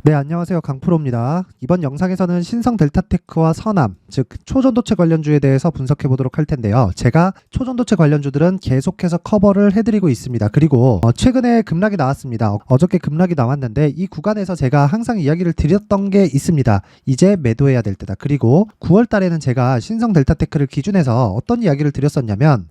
네, 안녕하세요. 강프로입니다. 이번 영상에서는 신성 델타테크와 선암, 즉 초전도체 관련주에 대해서 분석해 보도록 할 텐데요. 제가 초전도체 관련주들은 계속해서 커버를 해드리고 있습니다. 그리고 최근에 급락이 나왔습니다. 어저께 급락이 나왔는데 이 구간에서 제가 항상 이야기를 드렸던 게 있습니다. 이제 매도해야 될 때다. 그리고 9월 달에는 제가 신성 델타테크를 기준해서 어떤 이야기를 드렸었냐면,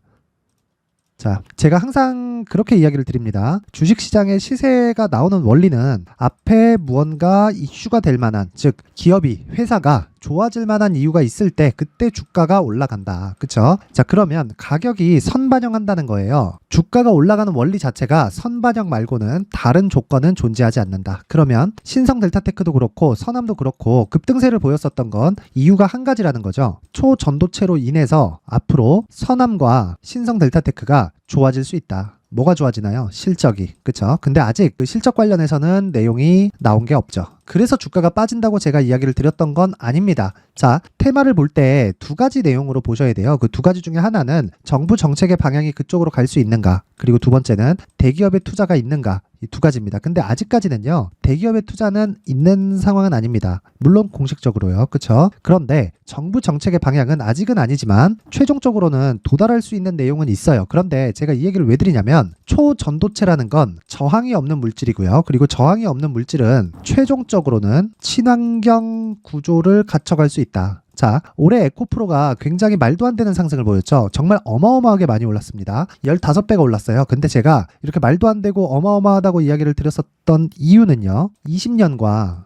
자, 제가 항상 그렇게 이야기를 드립니다. 주식시장의 시세가 나오는 원리는 앞에 무언가 이슈가 될 만한, 즉 기업이, 회사가 좋아질 만한 이유가 있을 때 그때 주가가 올라간다. 그쵸? 자, 그러면 가격이 선반영한다는 거예요. 주가가 올라가는 원리 자체가 선반영 말고는 다른 조건은 존재하지 않는다. 그러면 신성 델타테크도 그렇고 선암도 그렇고 급등세를 보였었던 건 이유가 한 가지라는 거죠. 초전도체로 인해서 앞으로 선암과 신성 델타테크가 좋아질 수 있다. 뭐가 좋아지나요? 실적이. 그쵸? 근데 아직 그 실적 관련해서는 내용이 나온 게 없죠. 그래서 주가가 빠진다고 제가 이야기를 드렸던 건 아닙니다. 자, 테마를 볼 때 두 가지 내용으로 보셔야 돼요. 그 두 가지 중에 하나는 정부 정책의 방향이 그쪽으로 갈 수 있는가, 그리고 두 번째는 대기업의 투자가 있는가, 이 두 가지입니다. 근데 아직까지는요, 대기업의 투자는 있는 상황은 아닙니다. 물론 공식적으로요. 그쵸? 그런데 정부 정책의 방향은 아직은 아니지만 최종적으로는 도달할 수 있는 내용은 있어요. 그런데 제가 이 얘기를 왜 드리냐면, 초전도체라는 건 저항이 없는 물질이고요. 그리고 저항이 없는 물질은 최종적으로는 친환경 구조를 갖춰갈 수 있다. 자, 올해 에코프로가 굉장히 말도 안 되는 상승을 보였죠. 정말 어마어마하게 많이 올랐습니다. 15배가 올랐어요. 근데 제가 이렇게 말도 안 되고 어마어마하다고 이야기를 드렸었던 이유는요, 20년과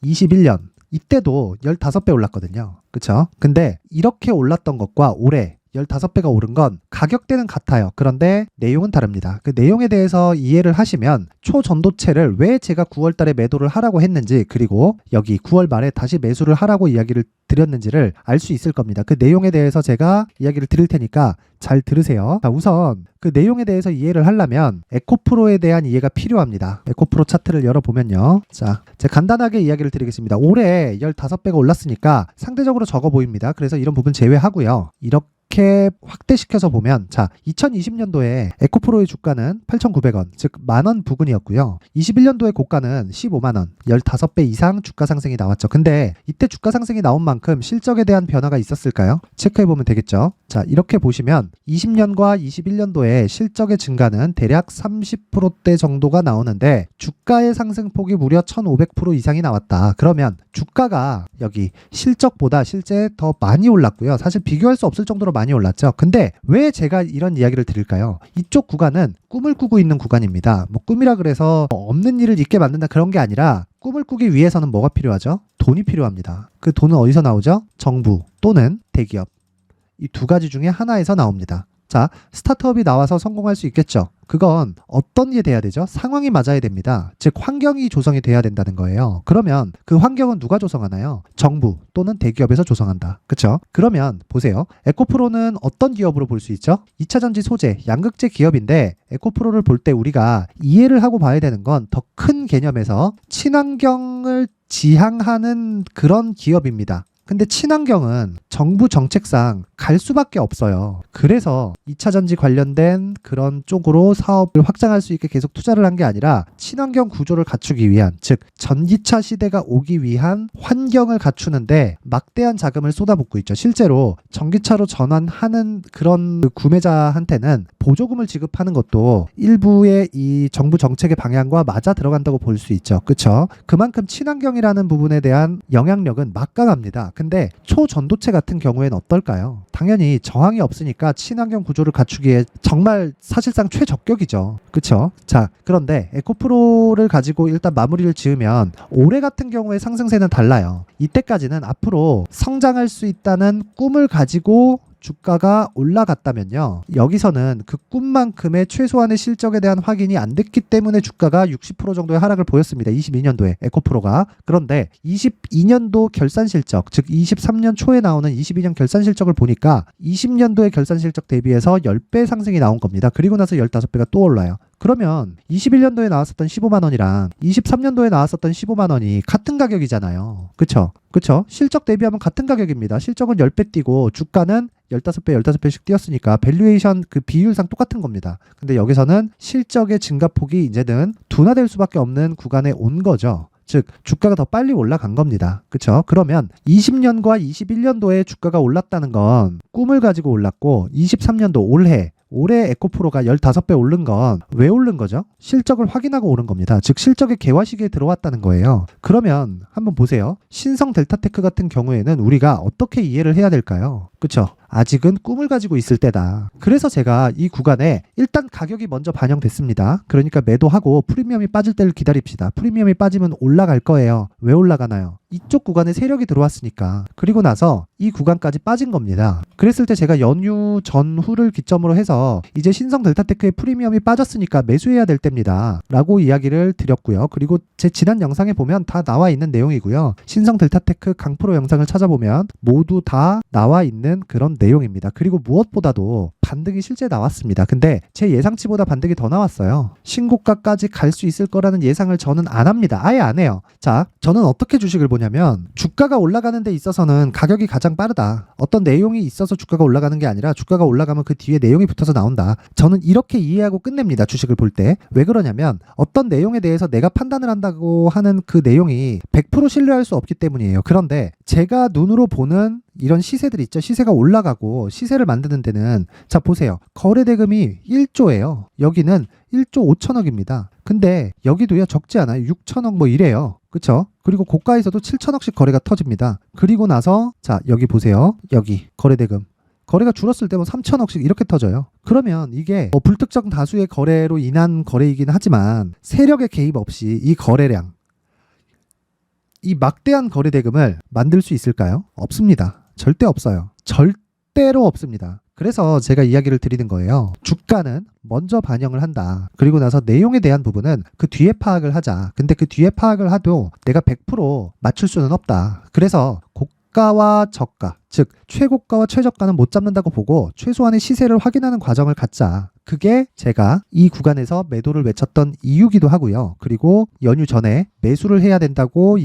21년 이때도 15배 올랐거든요. 그쵸? 근데 이렇게 올랐던 것과 올해 15배가 오른 건 가격대는 같아요. 그런데 내용은 다릅니다. 그 내용에 대해서 이해를 하시면 초전도체를 왜 제가 9월 달에 매도를 하라고 했는지, 그리고 여기 9월 말에 다시 매수를 하라고 이야기를 드렸는지를 알 수 있을 겁니다. 그 내용에 대해서 제가 이야기를 드릴 테니까 잘 들으세요. 자, 우선 그 내용에 대해서 이해를 하려면 에코프로에 대한 이해가 필요합니다. 에코프로 차트를 열어보면요. 자, 제가 간단하게 이야기를 드리겠습니다. 올해 15배가 올랐으니까 상대적으로 적어 보입니다. 그래서 이런 부분 제외하고요. 이렇게 확대시켜서 보면, 자, 2020년도에 에코프로의 주가는 8,900원, 즉 만원 부근이었고요. 21년도의 고가는 15만원, 15배 이상 주가 상승이 나왔죠. 근데 이때 주가 상승이 나온 만큼 실적에 대한 변화가 있었을까요? 체크해보면 되겠죠. 자, 이렇게 보시면 20년과 21년도에 실적의 증가는 대략 30%대 정도가 나오는데 주가의 상승폭이 무려 1500% 이상이 나왔다. 그러면 주가가 여기 실적보다 실제 더 많이 올랐고요. 사실 비교할 수 없을 정도로 많이 올랐죠. 근데 왜 제가 이런 이야기를 드릴까요? 이쪽 구간은 꿈을 꾸고 있는 구간입니다. 뭐 꿈이라 그래서 없는 일을 있게 만든다 그런 게 아니라, 꿈을 꾸기 위해서는 뭐가 필요하죠? 돈이 필요합니다. 그 돈은 어디서 나오죠? 정부 또는 대기업. 이 두 가지 중에 하나에서 나옵니다. 자, 스타트업이 나와서 성공할 수 있겠죠. 그건 어떤 게 돼야 되죠? 상황이 맞아야 됩니다. 즉 환경이 조성이 돼야 된다는 거예요. 그러면 그 환경은 누가 조성하나요? 정부 또는 대기업에서 조성한다. 그쵸? 그러면 보세요. 에코프로는 어떤 기업으로 볼 수 있죠? 2차전지 소재, 양극재 기업인데 에코프로를 볼 때 우리가 이해를 하고 봐야 되는 건 더 큰 개념에서 친환경을 지향하는 그런 기업입니다. 근데 친환경은 정부 정책상 갈 수밖에 없어요. 그래서 2차전지 관련된 그런 쪽으로 사업을 확장할 수 있게 계속 투자를 한 게 아니라 친환경 구조를 갖추기 위한, 즉 전기차 시대가 오기 위한 환경을 갖추는데 막대한 자금을 쏟아붓고 있죠. 실제로 전기차로 전환하는 그런 구매자한테는 보조금을 지급하는 것도 일부의 이 정부 정책의 방향과 맞아 들어간다고 볼 수 있죠. 그쵸? 그만큼 친환경이라는 부분에 대한 영향력은 막강합니다. 근데 초전도체 같은 경우에는 어떨까요? 당연히 저항이 없으니까 친환경 구조를 갖추기에 정말 사실상 최적격이죠. 그쵸? 자, 그런데 에코프로를 가지고 일단 마무리를 지으면 올해 같은 경우에 상승세는 달라요. 이때까지는 앞으로 성장할 수 있다는 꿈을 가지고 주가가 올라갔다면요, 여기서는 그 꿈만큼의 최소한의 실적에 대한 확인이 안 됐기 때문에 주가가 60% 정도의 하락을 보였습니다. 22년도에 에코프로가. 그런데 22년도 결산 실적, 즉 23년 초에 나오는 22년 결산 실적을 보니까 20년도의 결산 실적 대비해서 10배 상승이 나온 겁니다. 그리고 나서 15배가 또 올라요. 그러면 21년도에 나왔었던 15만 원이랑 23년도에 나왔었던 15만 원이 같은 가격이잖아요. 그쵸? 그쵸? 실적 대비하면 같은 가격입니다. 실적은 10배 뛰고 주가는 15배, 15배씩 뛰었으니까 밸류에이션 그 비율상 똑같은 겁니다. 근데 여기서는 실적의 증가폭이 이제는 둔화될 수밖에 없는 구간에 온 거죠. 즉 주가가 더 빨리 올라간 겁니다. 그쵸? 그러면 20년과 21년도에 주가가 올랐다는 건 꿈을 가지고 올랐고 23년도 올해 에코프로가 15배 오른 건 왜 오른 거죠? 실적을 확인하고 오른 겁니다. 즉 실적의 개화 시기에 들어왔다는 거예요. 그러면 한번 보세요. 신성 델타테크 같은 경우에는 우리가 어떻게 이해를 해야 될까요? 그쵸? 아직은 꿈을 가지고 있을 때다. 그래서 제가 이 구간에 일단 가격이 먼저 반영됐습니다. 그러니까 매도하고 프리미엄이 빠질 때를 기다립시다. 프리미엄이 빠지면 올라갈 거예요. 왜 올라가나요? 이쪽 구간에 세력이 들어왔으니까. 그리고 나서 이 구간까지 빠진 겁니다. 그랬을 때 제가 연휴 전후를 기점으로 해서 이제 신성 델타테크의 프리미엄이 빠졌으니까 매수해야 될 때입니다. 라고 이야기를 드렸고요. 그리고 제 지난 영상에 보면 다 나와 있는 내용이고요. 신성 델타테크 강프로 영상을 찾아보면 모두 다 나와 있는 그런 내용입니다. 그리고 무엇보다도 반등이 실제 나왔습니다. 근데 제 예상치보다 반등이 더 나왔어요. 신고가까지 갈 수 있을 거라는 예상을 저는 안 합니다. 아예 안 해요. 자, 저는 어떻게 주식을 보냐면 주가가 올라가는 데 있어서는 가격이 가장 빠르다. 어떤 내용이 있어서 주가가 올라가는 게 아니라 주가가 올라가면 그 뒤에 내용이 붙어서 나온다. 저는 이렇게 이해하고 끝냅니다. 주식을 볼 때. 왜 그러냐면 어떤 내용에 대해서 내가 판단을 한다고 하는 그 내용이 100% 신뢰할 수 없기 때문이에요. 그런데 제가 눈으로 보는 이런 시세들 있죠. 시세가 올라가고 시세를 만드는 데는 자 보세요. 거래대금이 1조예요. 여기는 1조 5천억입니다. 근데 여기도요 적지 않아요. 6천억 뭐 이래요. 그쵸? 그리고 고가에서도 7천억씩 거래가 터집니다. 그리고 나서 자 여기 보세요. 여기 거래대금. 거래가 줄었을 때 뭐 3천억씩 이렇게 터져요. 그러면 이게 불특정 다수의 거래로 인한 거래이긴 하지만 세력의 개입 없이 이 거래량 이 막대한 거래대금을 만들 수 있을까요? 없습니다. 절대 없어요. 절대로 없습니다. 그래서 제가 이야기를 드리는 거예요. 주가는 먼저 반영을 한다. 그리고 나서 내용에 대한 부분은 그 뒤에 파악을 하자. 근데 그 뒤에 파악을 해도 내가 100% 맞출 수는 없다. 그래서 고가와 저가, 즉 최고가와 최저가는 못 잡는다고 보고 최소한의 시세를 확인하는 과정을 갖자. 그게 제가 이 구간에서 매도를 외쳤던 이유기도 하고요. 그리고 연휴 전에 매수를 해야 된다고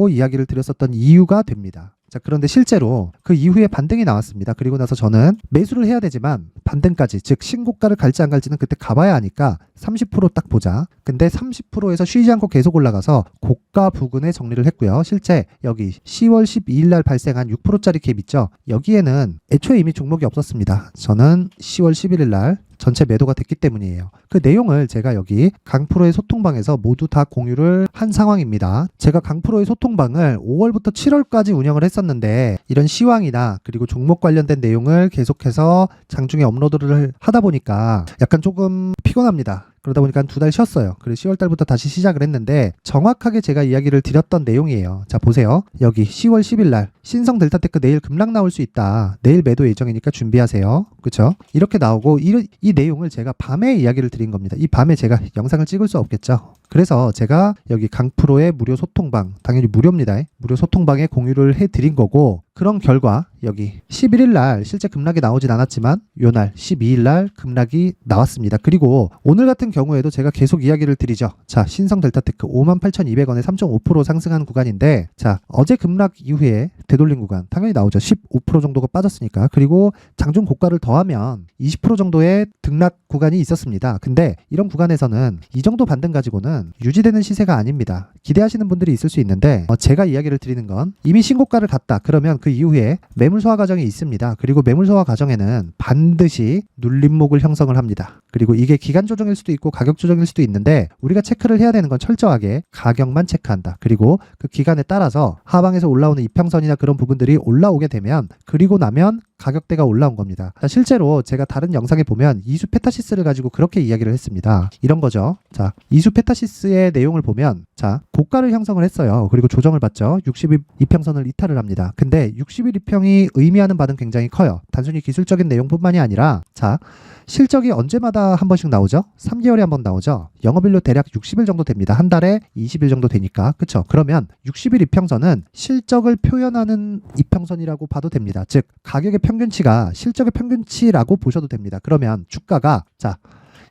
이야기를 드렸었던 이유가 됩니다. 자, 그런데 실제로 그 이후에 반등이 나왔습니다. 그리고 나서 저는 매수를 해야 되지만 반등까지, 즉 신고가를 갈지 안 갈지는 그때 가봐야 하니까 30% 딱 보자. 근데 30%에서 쉬지 않고 계속 올라가서 고가 부근에 정리를 했고요. 실제 여기 10월 12일 날 발생한 6%짜리 갭 있죠. 여기에는 애초에 이미 종목이 없었습니다. 저는 10월 11일 날 전체 매도가 됐기 때문이에요. 그 내용을 제가 여기 강프로의 소통방에서 모두 다 공유를 한 상황입니다. 제가 강프로의 소통방을 5월부터 7월까지 운영을 했었는데 이런 시황이나 그리고 종목 관련된 내용을 계속해서 장중에 업로드를 하다 보니까 약간 조금 피곤합니다. 그러다 보니까 한 2달 쉬었어요. 그래서 10월 달부터 다시 시작을 했는데 정확하게 제가 이야기를 드렸던 내용이에요. 자 보세요. 여기 10월 10일 날 신성 델타테크 내일 급락 나올 수 있다. 내일 매도 예정이니까 준비하세요. 그렇죠? 이렇게 나오고 이 내용을 제가 밤에 이야기를 드린 겁니다. 이 밤에 제가 영상을 찍을 수 없겠죠. 그래서 제가 여기 강프로의 무료 소통방, 당연히 무료입니다. 무료 소통방에 공유를 해드린 거고 그런 결과 여기 11일 날 실제 급락이 나오진 않았지만 요날 12일 날 급락이 나왔습니다. 그리고 오늘 같은 경우에도 제가 계속 이야기를 드리죠. 자, 신성 델타테크 58,200원에 3.5% 상승한 구간인데 자, 어제 급락 이후에 되돌린 구간 당연히 나오죠. 15% 정도가 빠졌으니까. 그리고 장중 고가를 더하면 20% 정도의 등락 구간이 있었습니다. 근데 이런 구간에서는 이 정도 반등 가지고는 유지되는 시세가 아닙니다. 기대하시는 분들이 있을 수 있는데 제가 이야기를 드리는 건 이미 신고가를 갔다. 그러면 그 이후에 매물 소화 과정이 있습니다. 그리고 매물 소화 과정에는 반드시 눌림목을 형성을 합니다. 그리고 이게 기간 조정일 수도 있고 가격 조정일 수도 있는데 우리가 체크를 해야 되는 건 철저하게 가격만 체크한다. 그리고 그 기간에 따라서 하방에서 올라오는 이평선이나 그런 부분들이 올라오게 되면 그리고 나면 가격대가 올라온 겁니다. 자, 실제로 제가 다른 영상에 보면 이수 페타시스를 가지고 그렇게 이야기를 했습니다. 이런 거죠. 자, 이수 페타시스의 내용을 보면 자, 고가를 형성을 했어요. 그리고 조정을 받죠. 60일 이평선을 이탈을 합니다. 근데 60일 이평이 의미하는 바는 굉장히 커요. 단순히 기술적인 내용뿐만이 아니라 자, 실적이 언제마다 한 번씩 나오죠? 3개월에 한 번 나오죠? 영업일로 대략 60일 정도 됩니다. 한 달에 20일 정도 되니까. 그쵸? 그러면 60일 이평선은 실적을 표현하는 이평선이라고 봐도 됩니다. 즉, 가격의 평균치가 실적의 평균치라고 보셔도 됩니다. 그러면 주가가 자,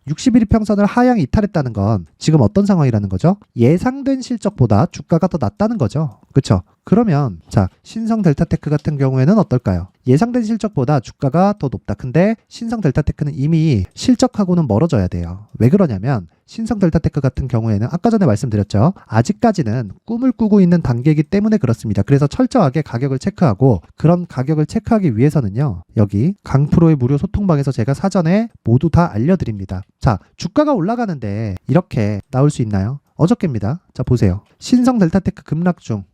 60일 이평선을 하향 이탈했다는 건 지금 어떤 상황이라는 거죠? 예상된 실적보다 주가가 더 낮다는 거죠. 그렇죠? 그러면 자, 신성 델타테크 같은 경우에는 어떨까요? 예상된 실적보다 주가가 더 높다. 근데 신성 델타테크는 이미 실적하고는 멀어져야 돼요. 왜 그러냐면 신성 델타테크 같은 경우에는 아까 전에 말씀드렸죠. 아직까지는 꿈을 꾸고 있는 단계이기 때문에 그렇습니다. 그래서 철저하게 가격을 체크하고 그런 가격을 체크하기 위해서는요. 여기 강프로의 무료 소통방에서 제가 사전에 모두 다 알려드립니다. 자, 주가가 올라가는데 이렇게 나올 수 있나요? 어저께입니다. 자, 보세요. 신성 델타테크 급락 중.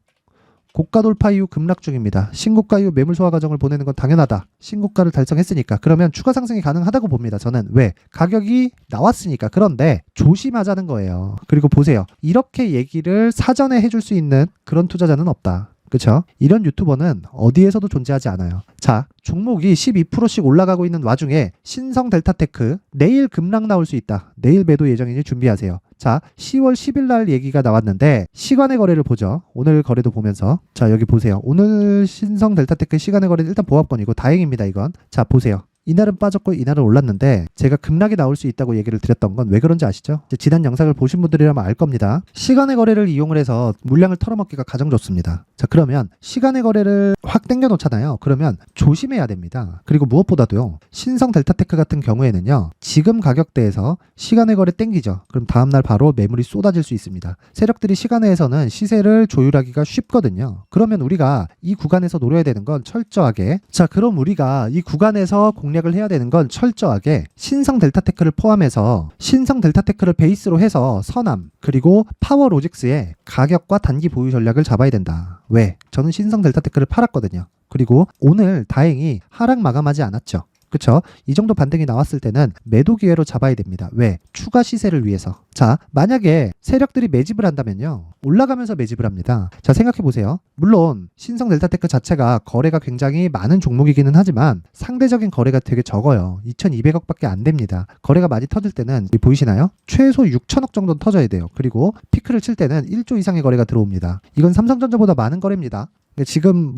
고가 돌파 이후 급락 중입니다. 신고가 이후 매물 소화 과정을 보내는 건 당연하다. 신고가를 달성했으니까. 그러면 추가 상승이 가능하다고 봅니다. 저는. 왜? 가격이 나왔으니까. 그런데 조심하자는 거예요. 그리고 보세요. 이렇게 얘기를 사전에 해줄 수 있는 그런 투자자는 없다. 그쵸? 이런 유튜버는 어디에서도 존재하지 않아요. 자, 종목이 12%씩 올라가고 있는 와중에 신성 델타테크 내일 급락 나올 수 있다. 내일 매도 예정이니 준비하세요. 자, 10월 10일 날 얘기가 나왔는데 시간의 거래를 보죠. 오늘 거래도 보면서. 자, 여기 보세요. 오늘 신성 델타테크 시간의 거래는 일단 보합권이고 다행입니다, 이건. 자, 보세요. 이날은 빠졌고 이날은 올랐는데 제가 급락이 나올 수 있다고 얘기를 드렸던 건 왜 그런지 아시죠? 지난 영상을 보신 분들이라면 알 겁니다. 시간의 거래를 이용을 해서 물량을 털어먹기가 가장 좋습니다. 자, 그러면 시간의 거래를 확 당겨 놓잖아요. 그러면 조심해야 됩니다. 그리고 무엇보다도요. 신성 델타테크 같은 경우에는요. 지금 가격대에서 시간의 거래 땡기죠. 그럼 다음날 바로 매물이 쏟아질 수 있습니다. 세력들이 시간에서는 시세를 조율하기가 쉽거든요. 그러면 우리가 이 구간에서 노려야 되는 건 철저하게 그럼 우리가 이 구간에서 공략을 해야 되는 건 철저하게 신성 델타테크를 포함해서 신성 델타테크를 베이스로 해서 선암 그리고 파워로직스의 가격과 단기 보유 전략을 잡아야 된다. 왜? 저는 신성 델타테크를 팔았거든요. 그리고 오늘 다행히 하락 마감하지 않았죠. 그쵸? 이 정도 반등이 나왔을 때는 매도 기회로 잡아야 됩니다. 왜? 추가 시세를 위해서. 자, 만약에 세력들이 매집을 한다면요. 올라가면서 매집을 합니다. 자, 생각해 보세요. 물론 신성 델타테크 자체가 거래가 굉장히 많은 종목이기는 하지만 상대적인 거래가 되게 적어요. 2200억밖에 안 됩니다. 거래가 많이 터질 때는 보이시나요? 최소 6천억 정도는 터져야 돼요. 그리고 피크를 칠 때는 1조 이상의 거래가 들어옵니다. 이건 삼성전자보다 많은 거래입니다. 지금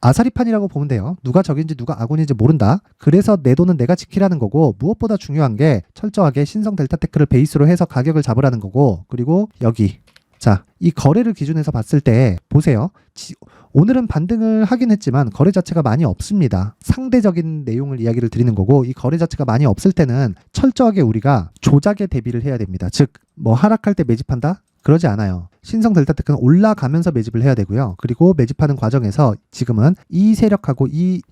아사리판이라고 보면 돼요. 누가 적인지 누가 아군인지 모른다. 그래서 내 돈은 내가 지키라는 거고 무엇보다 중요한 게 철저하게 신성 델타테크를 베이스로 해서 가격을 잡으라는 거고 그리고 여기 자, 이 거래를 기준해서 봤을 때 보세요. 오늘은 반등을 하긴 했지만 거래 자체가 많이 없습니다. 상대적인 내용을 이야기를 드리는 거고 이 거래 자체가 많이 없을 때는 철저하게 우리가 조작에 대비를 해야 됩니다. 즉, 하락할 때 매집한다? 그러지 않아요. 신성 델타테크는 올라가면서 매집을 해야 되고요. 그리고 매집하는 과정에서 지금은 이 세력하고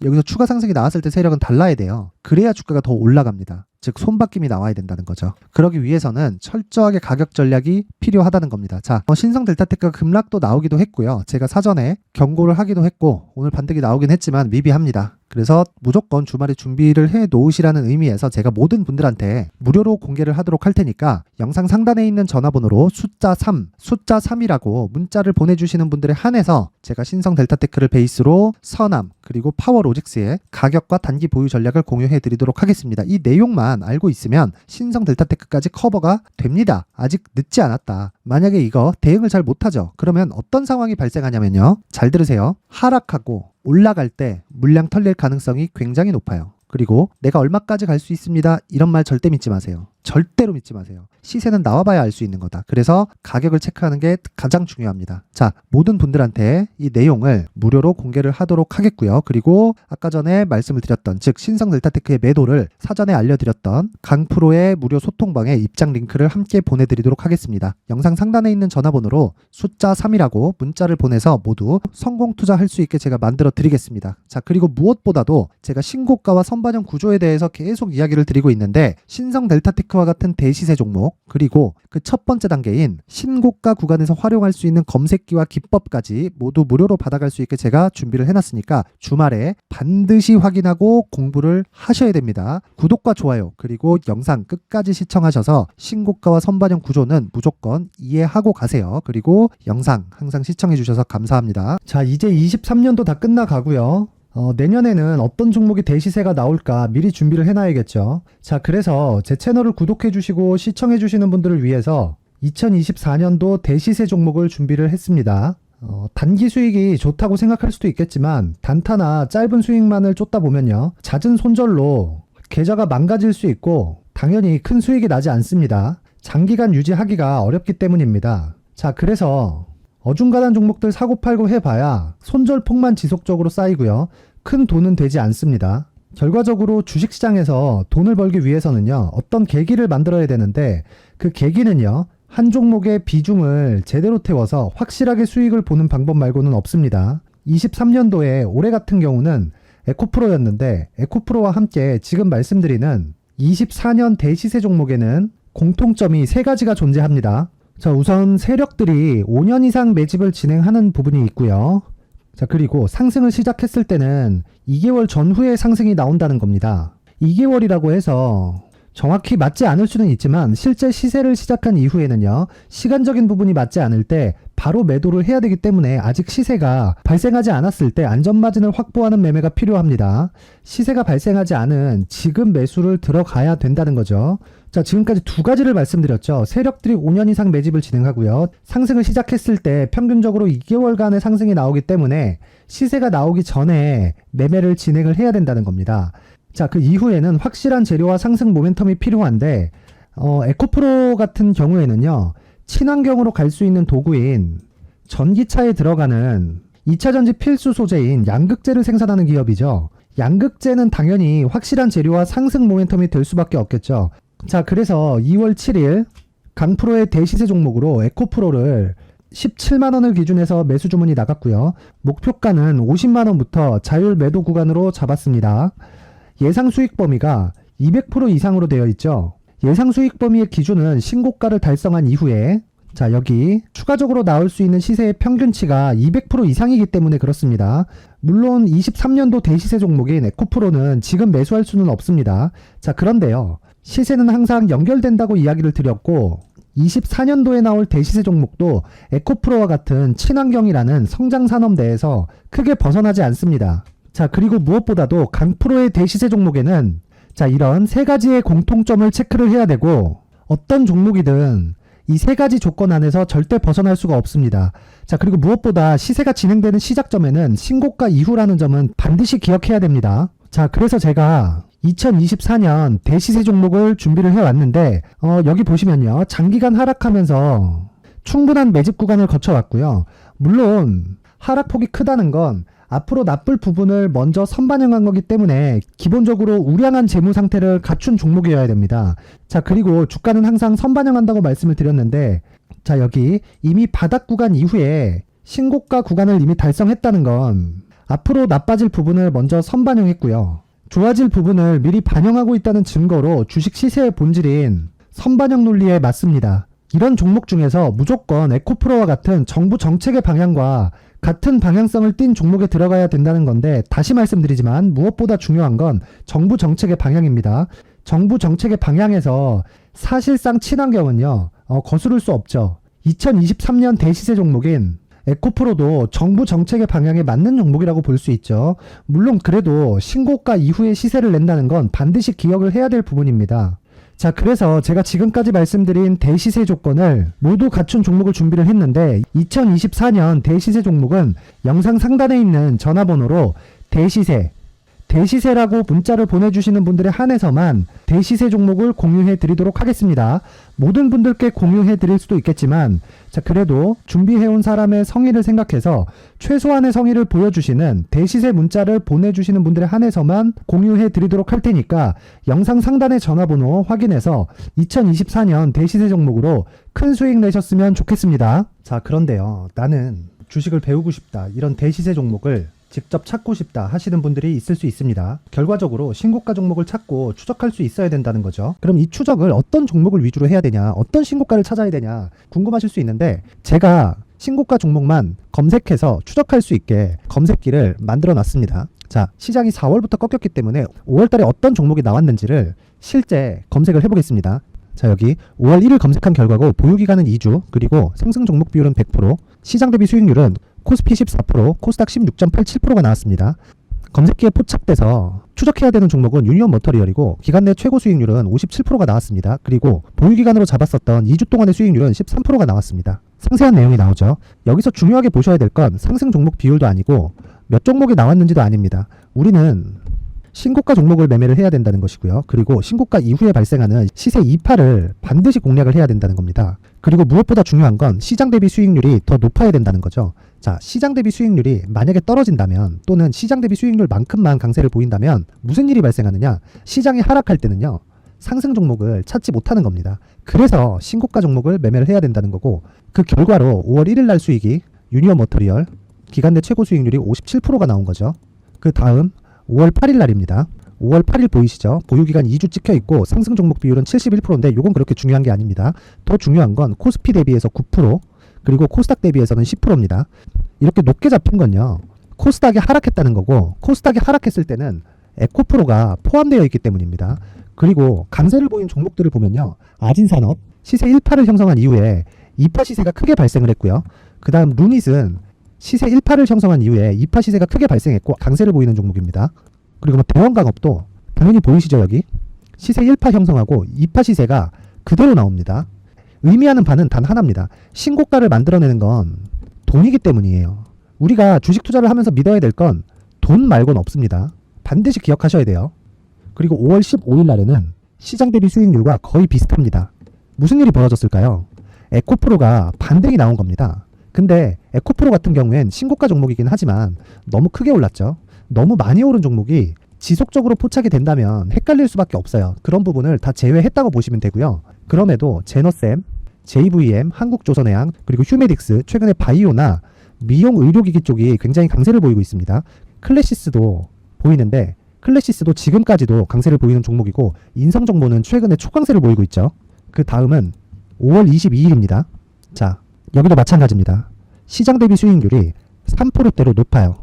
여기서 추가 상승이 나왔을 때 세력은 달라야 돼요. 그래야 주가가 더 올라갑니다. 즉 손바뀜이 나와야 된다는 거죠. 그러기 위해서는 철저하게 가격 전략이 필요하다는 겁니다. 자, 신성 델타테크가 급락도 나오기도 했고요. 제가 사전에 경고를 하기도 했고 오늘 반등이 나오긴 했지만 미비합니다. 그래서 무조건 주말에 준비를 해 놓으시라는 의미에서 제가 모든 분들한테 무료로 공개를 하도록 할 테니까 영상 상단에 있는 전화번호로 숫자 3이라고 문자를 보내주시는 분들에 한해서 제가 신성 델타테크를 베이스로 선암 그리고 파워로직스의 가격과 단기 보유 전략을 공유해 드리도록 하겠습니다. 이 내용만 알고 있으면 신성 델타테크까지 커버가 됩니다. 아직 늦지 않았다. 만약에 이거 대응을 잘 못하죠. 그러면 어떤 상황이 발생하냐면요. 잘 들으세요. 하락하고 올라갈 때 물량 털릴 가능성이 굉장히 높아요. 그리고 내가 얼마까지 갈 수 있습니다. 이런 말 절대 믿지 마세요. 절대로 믿지 마세요. 시세는 나와봐야 알 수 있는 거다. 그래서 가격을 체크하는 게 가장 중요합니다. 자, 모든 분들한테 이 내용을 무료로 공개를 하도록 하겠고요. 그리고 아까 전에 말씀을 드렸던 즉 신성 델타테크의 매도를 사전에 알려드렸던 강프로의 무료 소통방에 입장 링크를 함께 보내드리도록 하겠습니다. 영상 상단에 있는 전화번호로 숫자 3이라고 문자를 보내서 모두 성공 투자할 수 있게 제가 만들어 드리겠습니다. 자, 그리고 무엇보다도 제가 신고가와 선반영 구조에 대해서 계속 이야기를 드리고 있는데 신성 델타테크 와 같은 대시세 종목 그리고 그 첫 번째 단계인 신고가 구간에서 활용할 수 있는 검색기와 기법까지 모두 무료로 받아갈 수 있게 제가 준비를 해놨으니까 주말에 반드시 확인하고 공부를 하셔야 됩니다. 구독과 좋아요 그리고 영상 끝까지 시청하셔서 신고가와 선반영 구조는 무조건 이해하고 가세요. 그리고 영상 항상 시청해 주셔서 감사합니다. 자, 이제 23년도 다 끝나가고요. 내년에는 어떤 종목이 대시세가 나올까 미리 준비를 해놔야겠죠. 자, 그래서 제 채널을 구독해주시고 시청해주시는 분들을 위해서 2024년도 대시세 종목을 준비를 했습니다. 단기 수익이 좋다고 생각할 수도 있겠지만 단타나 짧은 수익만을 쫓다 보면요. 잦은 손절로 계좌가 망가질 수 있고 당연히 큰 수익이 나지 않습니다. 장기간 유지하기가 어렵기 때문입니다. 자, 그래서 어중간한 종목들 사고 팔고 해봐야 손절폭만 지속적으로 쌓이고요. 큰 돈은 되지 않습니다. 결과적으로 주식시장에서 돈을 벌기 위해서는요, 어떤 계기를 만들어야 되는데 그 계기는요, 한 종목의 비중을 제대로 태워서 확실하게 수익을 보는 방법 말고는 없습니다. 23년도에 올해 같은 경우는 에코프로였는데 에코프로와 함께 지금 말씀드리는 24년 대시세 종목에는 공통점이 3가지가 존재합니다. 자, 우선 세력들이 5년 이상 매집을 진행하는 부분이 있고요. 자, 그리고 상승을 시작했을 때는 2개월 전후에 상승이 나온다는 겁니다. 2개월이라고 해서 정확히 맞지 않을 수는 있지만 실제 시세를 시작한 이후에는요, 시간적인 부분이 맞지 않을 때 바로 매도를 해야 되기 때문에 아직 시세가 발생하지 않았을 때 안전마진을 확보하는 매매가 필요합니다. 시세가 발생하지 않은 지금 매수를 들어가야 된다는 거죠. 자, 지금까지 2가지를 말씀드렸죠. 세력들이 5년 이상 매집을 진행하고요. 상승을 시작했을 때 평균적으로 2개월간의 상승이 나오기 때문에 시세가 나오기 전에 매매를 진행을 해야 된다는 겁니다. 자, 그 이후에는 확실한 재료와 상승 모멘텀이 필요한데 에코프로 같은 경우에는요, 친환경으로 갈 수 있는 도구인 전기차에 들어가는 2차전지 필수 소재인 양극재를 생산하는 기업이죠. 양극재는 당연히 확실한 재료와 상승 모멘텀이 될 수밖에 없겠죠. 자, 그래서 2월 7일 강프로의 대시세 종목으로 에코프로를 17만원을 기준해서 매수 주문이 나갔고요. 목표가는 50만원부터 자율 매도 구간으로 잡았습니다. 예상 수익 범위가 200% 이상으로 되어 있죠. 예상 수익 범위의 기준은 신고가를 달성한 이후에, 자, 여기 추가적으로 나올 수 있는 시세의 평균치가 200% 이상이기 때문에 그렇습니다. 물론 23년도 대시세 종목인 에코프로는 지금 매수할 수는 없습니다. 자, 그런데요, 시세는 항상 연결된다고 이야기를 드렸고 24년도에 나올 대시세 종목도 에코프로와 같은 친환경이라는 성장산업대에서 크게 벗어나지 않습니다. 자, 그리고 무엇보다도 강프로의 대시세 종목에는 자, 이런 3가지의 공통점을 체크를 해야 되고 어떤 종목이든 이 3가지 조건 안에서 절대 벗어날 수가 없습니다. 자, 그리고 무엇보다 시세가 진행되는 시작점에는 신고가 이후라는 점은 반드시 기억해야 됩니다. 자, 그래서 제가 2024년 대시세 종목을 준비를 해왔는데 여기 보시면요, 장기간 하락하면서 충분한 매집 구간을 거쳐왔고요. 물론 하락폭이 크다는 건 앞으로 나쁠 부분을 먼저 선반영한 거기 때문에 기본적으로 우량한 재무 상태를 갖춘 종목이어야 됩니다. 자, 그리고 주가는 항상 선반영한다고 말씀을 드렸는데, 자, 여기 이미 바닥 구간 이후에 신고가 구간을 이미 달성했다는 건 앞으로 나빠질 부분을 먼저 선반영했고요. 좋아질 부분을 미리 반영하고 있다는 증거로 주식 시세의 본질인 선반영 논리에 맞습니다. 이런 종목 중에서 무조건 에코프로와 같은 정부 정책의 방향과 같은 방향성을 띈 종목에 들어가야 된다는 건데, 다시 말씀드리지만 무엇보다 중요한 건 정부 정책의 방향입니다. 정부 정책의 방향에서 사실상 친환경은요, 거스를 수 없죠. 2023년 대시세 종목인 에코프로도 정부 정책의 방향에 맞는 종목이라고 볼 수 있죠. 물론 그래도 신고가 이후에 시세를 낸다는 건 반드시 기억을 해야 될 부분입니다. 자, 그래서 제가 지금까지 말씀드린 대시세 조건을 모두 갖춘 종목을 준비를 했는데 2024년 대시세 종목은 영상 상단에 있는 전화번호로 대시세라고 문자를 보내주시는 분들에 한해서만 대시세 종목을 공유해 드리도록 하겠습니다. 모든 분들께 공유해 드릴 수도 있겠지만, 자, 그래도 준비해온 사람의 성의를 생각해서 최소한의 성의를 보여주시는 대시세 문자를 보내주시는 분들에 한해서만 공유해 드리도록 할 테니까 영상 상단의 전화번호 확인해서 2024년 대시세 종목으로 큰 수익 내셨으면 좋겠습니다. 자, 그런데요, 나는 주식을 배우고 싶다, 이런 대시세 종목을 직접 찾고 싶다 하시는 분들이 있을 수 있습니다. 결과적으로 신고가 종목을 찾고 추적할 수 있어야 된다는 거죠. 그럼 이 추적을 어떤 종목을 위주로 해야 되냐, 어떤 신고가를 찾아야 되냐 궁금하실 수 있는데, 제가 신고가 종목만 검색해서 추적할 수 있게 검색기를 만들어 놨습니다. 자, 시장이 4월부터 꺾였기 때문에 5월달에 어떤 종목이 나왔는지를 실제 검색을 해보겠습니다. 자, 여기 5월 1일 검색한 결과고 보유기간은 2주, 그리고 상승 종목 비율은 100%, 시장 대비 수익률은 코스피 14%, 코스닥 16.87%가 나왔습니다. 검색기에 포착돼서 추적해야 되는 종목은 유니온 머터리얼이고 기간 내 최고 수익률은 57%가 나왔습니다. 그리고 보유기간으로 잡았었던 2주 동안의 수익률은 13%가 나왔습니다. 상세한 내용이 나오죠. 여기서 중요하게 보셔야 될 건 상승 종목 비율도 아니고 몇 종목이 나왔는지도 아닙니다. 우리는 신고가 종목을 매매를 해야 된다는 것이고요. 그리고 신고가 이후에 발생하는 시세 이파를 반드시 공략을 해야 된다는 겁니다. 그리고 무엇보다 중요한 건 시장 대비 수익률이 더 높아야 된다는 거죠. 자, 시장 대비 수익률이 만약에 떨어진다면 또는 시장 대비 수익률만큼만 강세를 보인다면 무슨 일이 발생하느냐? 시장이 하락할 때는요. 상승 종목을 찾지 못하는 겁니다. 그래서 신고가 종목을 매매를 해야 된다는 거고 그 결과로 5월 1일 날 수익이 유니온 머터리얼 기간 내 최고 수익률이 57%가 나온 거죠. 그 다음 5월 8일 날입니다. 5월 8일 보이시죠? 보유기간 2주 찍혀 있고 상승 종목 비율은 71%인데 이건 그렇게 중요한 게 아닙니다. 더 중요한 건 코스피 대비해서 9% 그리고 코스닥 대비해서는 10%입니다. 이렇게 높게 잡힌 건요. 코스닥이 하락했다는 거고 코스닥이 하락했을 때는 에코프로가 포함되어 있기 때문입니다. 그리고 강세를 보인 종목들을 보면요. 아진산업 시세 1파를 형성한 이후에 2파 시세가 크게 발생을 했고요. 그 다음 루닛은 시세 1파를 형성한 이후에 2파 시세가 크게 발생했고 강세를 보이는 종목입니다. 그리고 대원강업도 당연히 보이시죠 여기? 시세 1파 형성하고 2파 시세가 그대로 나옵니다. 의미하는 바는 단 하나입니다. 신고가를 만들어내는 건 돈이기 때문이에요. 우리가 주식 투자를 하면서 믿어야 될 건 돈 말고는 없습니다. 반드시 기억하셔야 돼요. 그리고 5월 15일 날에는 시장 대비 수익률과 거의 비슷합니다. 무슨 일이 벌어졌을까요? 에코프로가 반등이 나온 겁니다. 근데 에코프로 같은 경우엔 신고가 종목이긴 하지만 너무 크게 올랐죠. 너무 많이 오른 종목이 지속적으로 포착이 된다면 헷갈릴 수밖에 없어요. 그런 부분을 다 제외했다고 보시면 되고요. 그럼에도 제너셈, JVM, 한국조선해양, 그리고 휴메딕스, 최근에 바이오나 미용 의료기기 쪽이 굉장히 강세를 보이고 있습니다. 클래시스도 보이는데 클래시스도 지금까지도 강세를 보이는 종목이고 인성정보는 최근에 초강세를 보이고 있죠. 그 다음은 5월 22일입니다. 자, 여기도 마찬가지입니다. 시장 대비 수익률이 3%대로 높아요.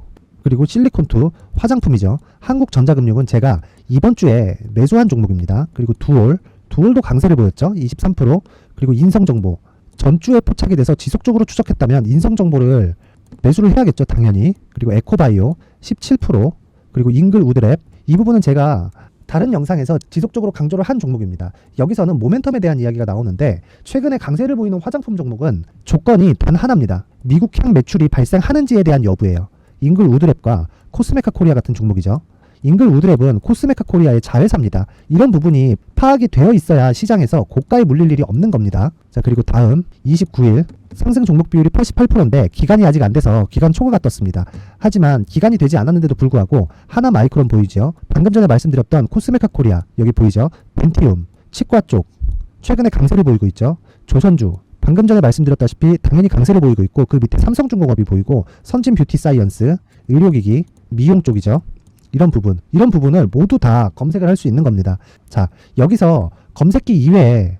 그리고 실리콘2 화장품이죠. 한국전자금융은 제가 이번 주에 매수한 종목입니다. 그리고 두올도 강세를 보였죠. 23%. 그리고 인성정보 전주에 포착이 돼서 지속적으로 추적했다면 인성정보를 매수를 해야겠죠. 당연히. 그리고 에코바이오 17%. 그리고 잉글 우드랩 이 부분은 제가 다른 영상에서 지속적으로 강조를 한 종목입니다. 여기서는 모멘텀에 대한 이야기가 나오는데 최근에 강세를 보이는 화장품 종목은 조건이 단 하나입니다. 미국향 매출이 발생하는지에 대한 여부예요. 잉글 우드랩과 코스메카 코리아 같은 종목이죠. 잉글 우드랩은 코스메카 코리아의 자회사입니다. 이런 부분이 파악이 되어 있어야 시장에서 고가에 물릴 일이 없는 겁니다. 자, 그리고 다음 29일 상승 종목 비율이 88%인데 기간이 아직 안 돼서 기간 초과가 떴습니다. 하지만 기간이 되지 않았는데도 불구하고 하나 마이크론 보이죠. 방금 전에 말씀드렸던 코스메카 코리아 여기 보이죠. 벤티움, 치과 쪽 최근에 강세를 보이고 있죠. 조선주 방금 전에 말씀드렸다시피 당연히 강세를 보이고 있고 그 밑에 삼성중공업이 보이고 선진 뷰티 사이언스, 의료기기, 미용 쪽이죠. 이런 부분을 모두 다 검색을 할 수 있는 겁니다. 자, 여기서 검색기 이외에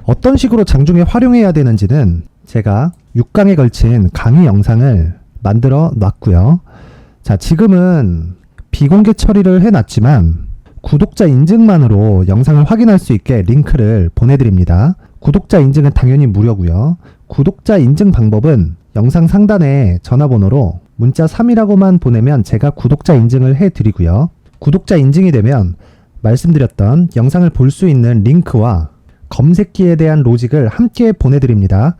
어떤 식으로 장중에 활용해야 되는지는 제가 6강에 걸친 강의 영상을 만들어 놨고요. 자, 지금은 비공개 처리를 해놨지만 구독자 인증만으로 영상을 확인할 수 있게 링크를 보내드립니다. 구독자 인증은 당연히 무료고요. 구독자 인증 방법은 영상 상단에 전화번호로 문자 3이라고만 보내면 제가 구독자 인증을 해드리고요. 구독자 인증이 되면 말씀드렸던 영상을 볼 수 있는 링크와 검색기에 대한 로직을 함께 보내드립니다.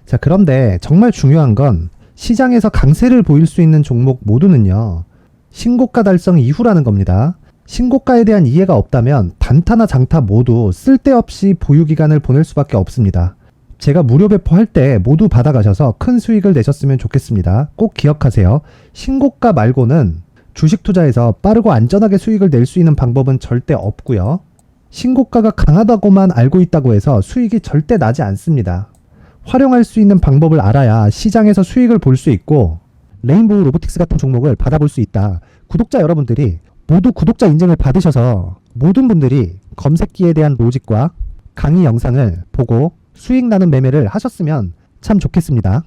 자, 그런데 정말 중요한 건 시장에서 강세를 보일 수 있는 종목 모두는요. 신고가 달성 이후라는 겁니다. 신고가에 대한 이해가 없다면 단타나 장타 모두 쓸데없이 보유기간을 보낼 수밖에 없습니다. 제가 무료 배포할 때 모두 받아가셔서 큰 수익을 내셨으면 좋겠습니다. 꼭 기억하세요. 신고가 말고는 주식 투자에서 빠르고 안전하게 수익을 낼 수 있는 방법은 절대 없고요. 신고가가 강하다고만 알고 있다고 해서 수익이 절대 나지 않습니다. 활용할 수 있는 방법을 알아야 시장에서 수익을 볼 수 있고 레인보우 로보틱스 같은 종목을 받아볼 수 있다. 구독자 여러분들이 모두 구독자 인증을 받으셔서 모든 분들이 검색기에 대한 로직과 강의 영상을 보고 수익 나는 매매를 하셨으면 참 좋겠습니다.